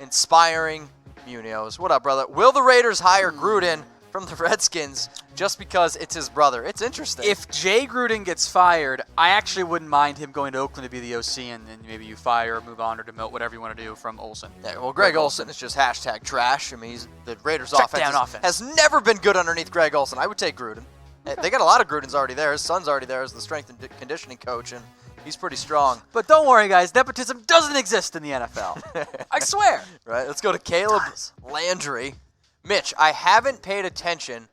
Inspiring Munoz. What up, brother? Will the Raiders hire Gruden from the Redskins just because it's his brother? It's interesting. If Jay Gruden gets fired, I actually wouldn't mind him going to Oakland to be the OC, and then maybe you fire or move on or demote, whatever you want to do from Olsen. Yeah, well, Greg Olsen is just hashtag trash. I mean, the Raiders' Check offense, down offense has never been good underneath Greg Olsen. I would take Gruden. They got a lot of Grudens already there. His son's already there as the strength and conditioning coach, and he's pretty strong. But don't worry, guys. Nepotism doesn't exist in the NFL. I swear. Right, let's go to Caleb Landry. Mitch, I haven't paid attention,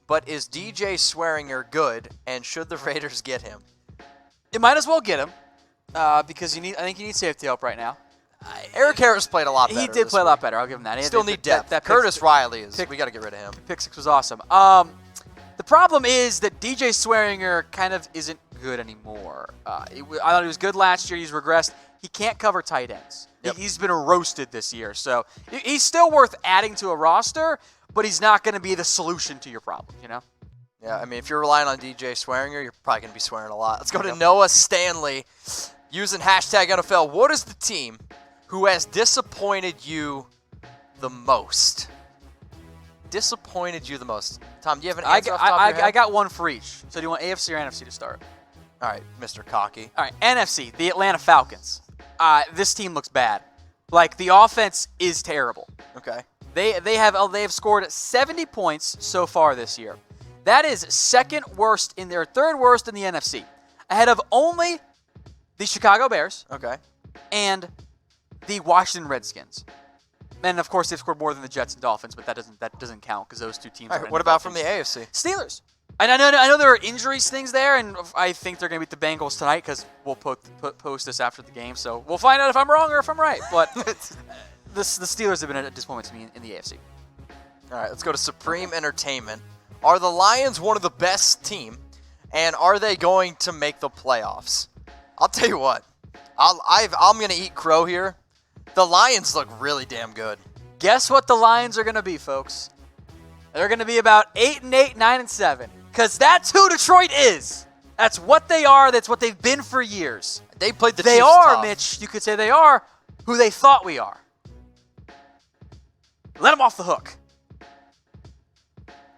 but is DJ Swearinger good, and should the Raiders get him? You might as well get him because I think you need safety help right now. Eric Harris played a lot better. He did play a lot better. I'll give him that. Still need depth. Curtis Riley we got to get rid of him. Pick 6 was awesome. The problem is that DJ Swearinger kind of isn't good anymore. I thought he was good last year. He's regressed. He can't cover tight ends. Yep. He's been roasted this year. So he's still worth adding to a roster, but he's not going to be the solution to your problem, you know? Yeah, I mean, if you're relying on DJ Swearinger, you're probably going to be swearing a lot. Let's go to Noah Stanley using hashtag NFL. What is the team who has disappointed you the most? Disappointed you the most? Tom, do you have an answer off the top of your head? I got one for each. So do you want AFC or NFC to start? All right, Mr. Cocky. All right, NFC, the Atlanta Falcons. This team looks bad. Like, the offense is terrible. Okay. They have scored 70 points so far this year. That is third worst in the NFC, ahead of only the Chicago Bears. Okay. And the Washington Redskins. And of course they've scored more than the Jets and Dolphins, but that doesn't count because those two teams. Right, what about from the AFC? Steelers. And I know there are injuries things there, and I think they're going to beat the Bengals tonight because we'll post this after the game, so we'll find out if I'm wrong or if I'm right. But the Steelers have been a disappointment to me in the AFC. All right, let's go to Supreme Entertainment. Are the Lions one of the best team, and are they going to make the playoffs? I'll tell you what. I'm going to eat crow here. The Lions look really damn good. Guess what the Lions are going to be, folks? They're going to be about 8-8, 9-7. Because that's who Detroit is. That's what they are. That's what they've been for years. They played the Chiefs tough. Mitch, you could say they are who they thought we are. Let them off the hook.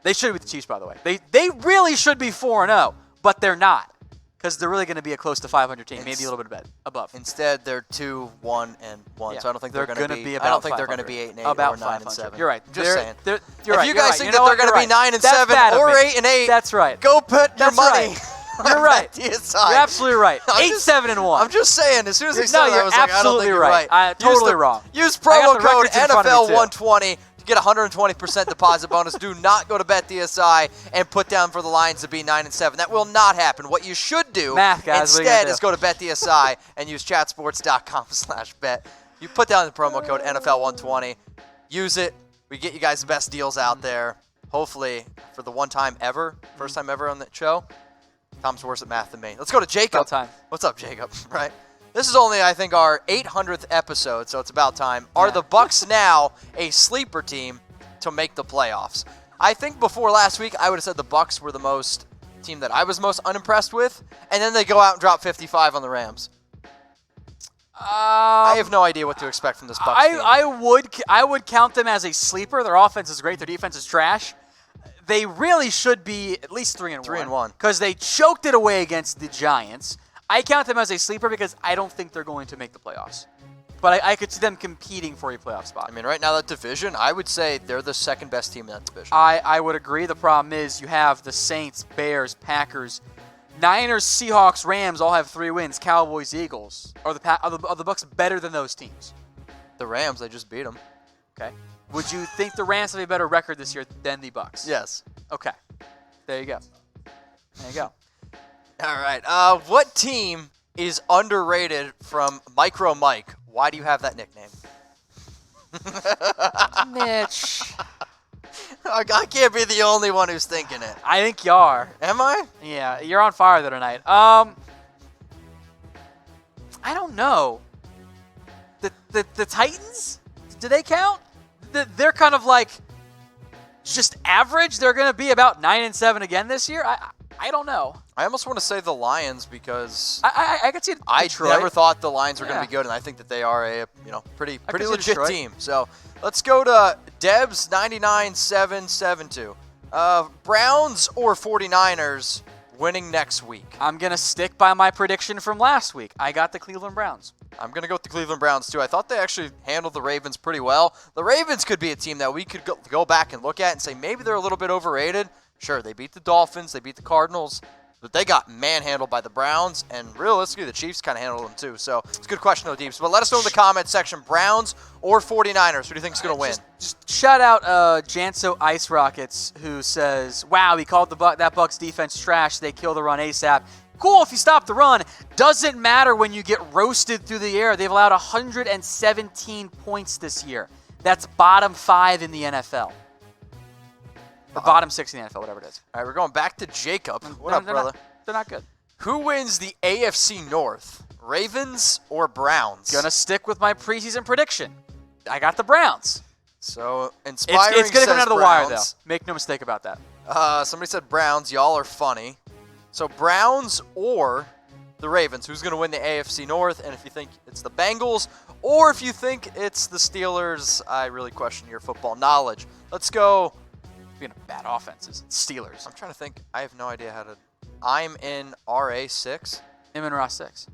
They should be the Chiefs, by the way. They really should be 4-0, but they're not. Because they're really going to be a close to 500 team, maybe a little bit above. Instead, they're 2-1-1. Yeah. So I don't think they're going to be. About I don't think 500. they're going to be 8-8 about or 9-7. You're right. Just saying. You're right. If you guys think that they're going to be 9-7 or 8-8, that's right. Go put your money. Right. You're right. DSI. You're absolutely right. 8-7-1. I'm just saying. As soon as they said that, I was like, I don't think you're right. Totally wrong. Use promo code NFL120. Get a 120% deposit bonus. Do not go to BetDSI and put down for the Lions to be 9-7. That will not happen. What you should do instead is go to BetDSI and use chatsports.com/bet. You put down the promo code NFL120. Use it. We get you guys the best deals out there. Hopefully, for the first time ever on the show, Tom's worse at math than me. Let's go to Jacob. About time. What's up, Jacob? Right. This is only, I think, our 800th episode, so it's about time. Are the Bucs now a sleeper team to make the playoffs? I think before last week, I would have said the Bucs were the team that I was most unimpressed with, and then they go out and drop 55 on the Rams. I have no idea what to expect from this Bucs team. I would count them as a sleeper. Their offense is great. Their defense is trash. They really should be at least 3-1. 3-1. Because they choked it away against the Giants. I count them as a sleeper because I don't think they're going to make the playoffs. But I could see them competing for a playoff spot. I mean, right now, that division, I would say they're the second best team in that division. I would agree. The problem is you have the Saints, Bears, Packers, Niners, Seahawks, Rams all have 3 wins. Cowboys, Eagles. Are the Bucs better than those teams? The Rams, they just beat them. Okay. Would you think the Rams have a better record this year than the Bucs? Yes. Okay. There you go. All right. What team is underrated from Micro Mike? Why do you have that nickname? Mitch. I can't be the only one who's thinking it. I think you are. Am I? Yeah, you're on fire there tonight. I don't know. The Titans? Do they count? They're kind of like just average. They're going to be about 9-7 again this year. I don't know. I almost want to say the Lions because I could see Detroit. I never thought the Lions were going to be good, and I think that they are a pretty legit team. So let's go to Debs 99772. Browns or 49ers winning next week? I'm going to stick by my prediction from last week. I got the Cleveland Browns. I'm going to go with the Cleveland Browns, too. I thought they actually handled the Ravens pretty well. The Ravens could be a team that we could go back and look at and say maybe they're a little bit overrated. Sure, they beat the Dolphins, they beat the Cardinals, but they got manhandled by the Browns, and realistically, the Chiefs kind of handled them too. So it's a good question, though, Deeps. But let us know in the comment section, Browns or 49ers, who do you think is going to win? Just shout out Janso Ice Rockets, who says, wow, he called that Bucs defense trash. They kill the run ASAP. Cool if you stop the run. Doesn't matter when you get roasted through the air. They've allowed 117 points this year. That's bottom 5 in the NFL. Or bottom 6 in the NFL, whatever it is. All right, we're going back to Jacob. What up, brother? They're not good. Who wins the AFC North, Ravens or Browns? Gonna stick with my preseason prediction. I got the Browns. So, Inspiring It's gonna come out of the Browns. wire, though. Make no mistake about that. Somebody said Browns. Y'all are funny. So, Browns or the Ravens. Who's going to win the AFC North? And if you think it's the Bengals or if you think it's the Steelers, I really question your football knowledge. Let's go. Being a bad offenses. Steelers. I'm trying to think. I have no idea how to. I'm in RA6. Amon-Ra 6.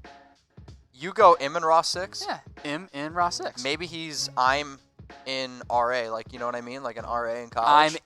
You go Amon-Ra 6? Yeah, Amon-Ra 6. Maybe I'm in RA, like, you know what I mean? Like an RA in college.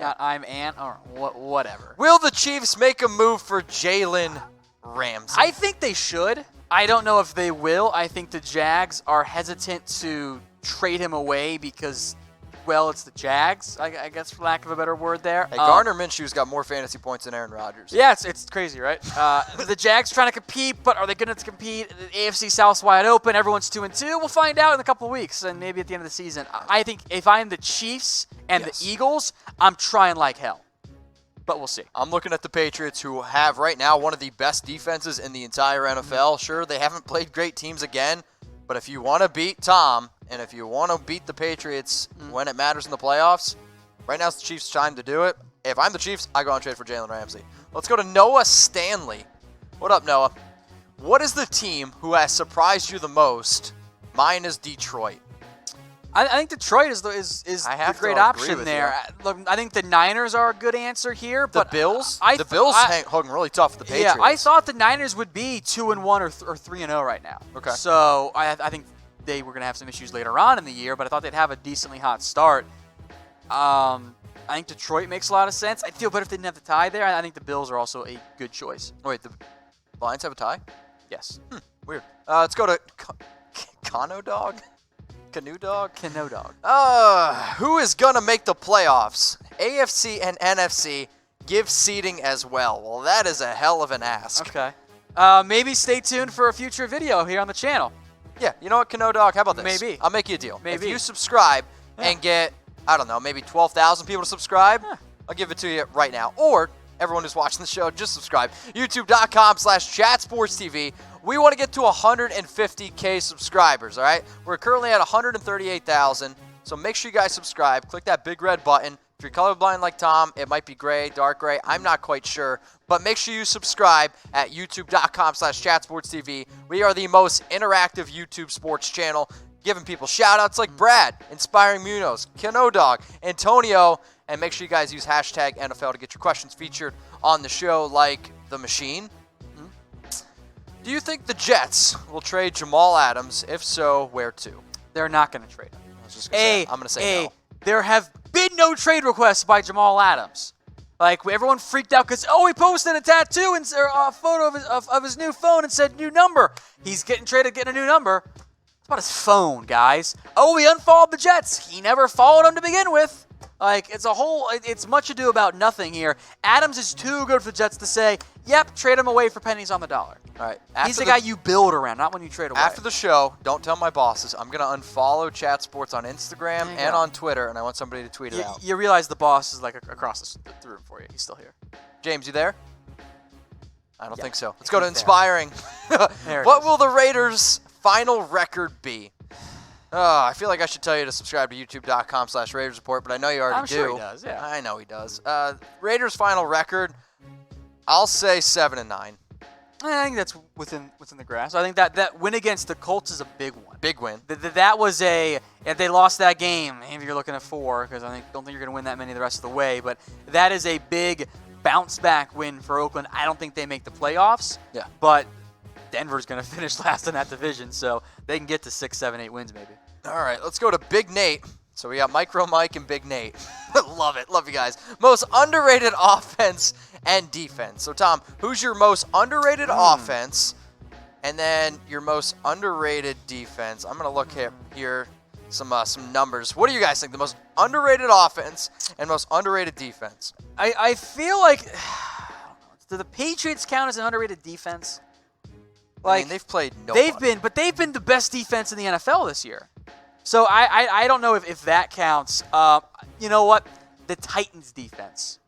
Or whatever. Will the Chiefs make a move for Jalen Ramsey? I think they should. I don't know if they will. I think the Jags are hesitant to trade him away because, well, it's the Jags, I guess, for lack of a better word there. Hey, Gardner Minshew's got more fantasy points than Aaron Rodgers. Yeah, it's crazy, right? The Jags trying to compete, but are they going to compete? The AFC South's wide open. Everyone's 2-2. We'll find out in a couple of weeks, and maybe at the end of the season. I think if I'm the Chiefs and the Eagles, I'm trying like hell. But we'll see. I'm looking at the Patriots, who have right now one of the best defenses in the entire NFL. Sure, they haven't played great teams again, but if you want to beat Tom and if you want to beat the Patriots when it matters in the playoffs, right now it's the Chiefs' time to do it. If I'm the Chiefs, I go and trade for Jalen Ramsey. Let's go to Noah Stanley. What up, Noah? What is the team who has surprised you the most? Mine is Detroit. I think Detroit is the great option there. Look, I think the Niners are a good answer here. But the Bills? The Bills hung really tough with the Patriots. Yeah, I thought the Niners would be 2-1 or 3-0 right now. Okay. So I think they were going to have some issues later on in the year, but I thought they'd have a decently hot start. I think Detroit makes a lot of sense. I'd feel better if they didn't have the tie there. I think the Bills are also a good choice. Wait, the Lions have a tie? Yes. Weird. Let's go to Cano Dog. Canoe Dog? Cano Dog. Who is going to make the playoffs? AFC and NFC give seeding as well. Well, that is a hell of an ask. Okay. Maybe stay tuned for a future video here on the channel. Yeah, you know what, Cano Dog? How about this? Maybe. I'll make you a deal. Maybe. If you subscribe and get, I don't know, maybe 12,000 people to subscribe, I'll give it to you right now. Or everyone who's watching the show, just subscribe. YouTube.com/ChatSportsTV. We want to get to 150K subscribers, all right? We're currently at 138,000, so make sure you guys subscribe. Click that big red button. If you're colorblind like Tom, it might be gray, dark gray. I'm not quite sure, but make sure you subscribe at YouTube.com/ChatSportsTV. We are the most interactive YouTube sports channel, giving people shout-outs like Brad, Inspiring Munoz, Cano Dog, Antonio, and make sure you guys use hashtag NFL to get your questions featured on the show like The Machine. Do you think the Jets will trade Jamal Adams? If so, where to? They're not going to trade him. I was just gonna say, I'm going to say no. There have been no trade requests by Jamal Adams. Like, everyone freaked out because, he posted a tattoo and a photo of his new phone and said new number. He's getting traded, getting a new number. It's about his phone, guys. He unfollowed the Jets. He never followed them to begin with. Like, it's much ado about nothing here. Adams is too good for the Jets to say, yep, trade him away for pennies on the dollar. All right. He's the guy you build around, not when you trade away. After the show, don't tell my bosses. I'm going to unfollow Chat Sports on Instagram and on Twitter, and I want somebody to tweet it out. You realize the boss is like across the room for you. He's still here. James, you there? I don't think so. Let's go to Inspiring. There What will the Raiders' final record be? I feel like I should tell you to subscribe to YouTube.com/Raiders Report, but I know you already do. I'm sure he does, yeah. I know he does. Raiders' final record, I'll say 7-9. I think that's within the grasp. I think that win against the Colts is a big one. Big win. That was if they lost that game, maybe you're looking at 4, because I don't think you're going to win that many the rest of the way. But that is a big bounce-back win for Oakland. I don't think they make the playoffs. Yeah. But Denver's going to finish last in that division, so they can get to 6, 7, 8 wins maybe. All right, let's go to Big Nate. So we got Micro Mike and Big Nate. Love it. Love you guys. Most underrated offense and defense. So, Tom, who's your most underrated offense and then your most underrated defense? I'm going to look here some numbers. What do you guys think? The most underrated offense and most underrated defense? I feel like do the Patriots count as an underrated defense? I mean, they've played nobody. They've been the best defense in the NFL this year. So I don't know if that counts. You know what? The Titans defense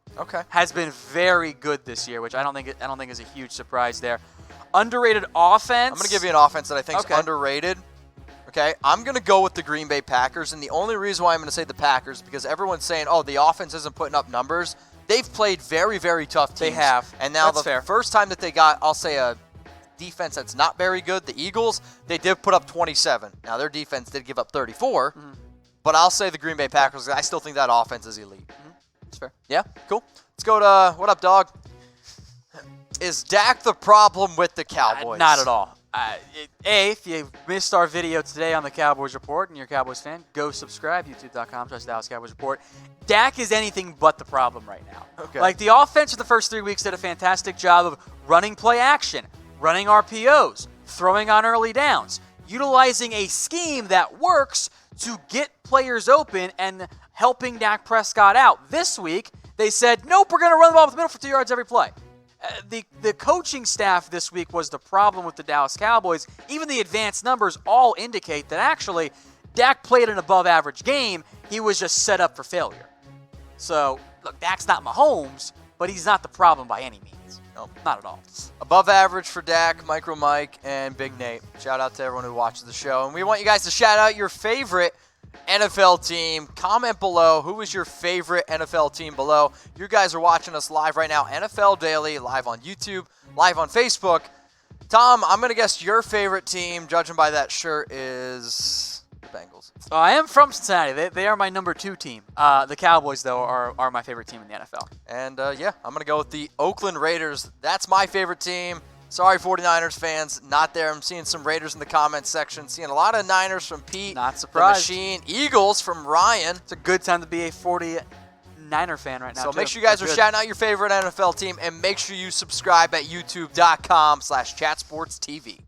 has been very good this year, which I don't think is a huge surprise there. Underrated offense. I'm going to give you an offense that I think is underrated. Okay, I'm going to go with the Green Bay Packers, and the only reason why I'm going to say the Packers is because everyone's saying, oh, the offense isn't putting up numbers. They've played very, very tough teams. They have. And now first time that they got, I'll say, a defense that's not very good, the Eagles, they did put up 27. Now, their defense did give up 34, but I'll say the Green Bay Packers. I still think that offense is elite. That's fair. Yeah, cool. Let's go to, what up, dog? Is Dak the problem with the Cowboys? Not at all. If you missed our video today on the Cowboys Report and you're a Cowboys fan, go subscribe, youtube.com/Dallas Cowboys Report. Dak is anything but the problem right now. Okay. Like, the offense for the first 3 weeks did a fantastic job of running play action, running RPOs, throwing on early downs, utilizing a scheme that works to get players open and helping Dak Prescott out. This week, they said, nope, we're going to run the ball up the middle for 2 yards every play. The coaching staff this week was the problem with the Dallas Cowboys. Even the advanced numbers all indicate that actually Dak played an above-average game. He was just set up for failure. So, look, Dak's not Mahomes, but he's not the problem by any means. No, not at all. Above average for Dak, Micro Mike, and Big Nate. Shout out to everyone who watches the show. And we want you guys to shout out your favorite NFL team. Comment below who is your favorite NFL team below. You guys are watching us live right now, NFL Daily, live on YouTube, live on Facebook. Tom, I'm going to guess your favorite team, judging by that shirt, is the Bengals. I am from Cincinnati. They are my number 2 team. The Cowboys, though, are my favorite team in the NFL. And, yeah, I'm going to go with the Oakland Raiders. That's my favorite team. Sorry, 49ers fans, not there. I'm seeing some Raiders in the comments section. Seeing a lot of Niners from Pete. Not surprised. The Machine. Eagles from Ryan. It's a good time to be a 49er fan right now, So make sure you guys are shouting out your favorite NFL team, and make sure you subscribe at youtube.com/chatsportstv.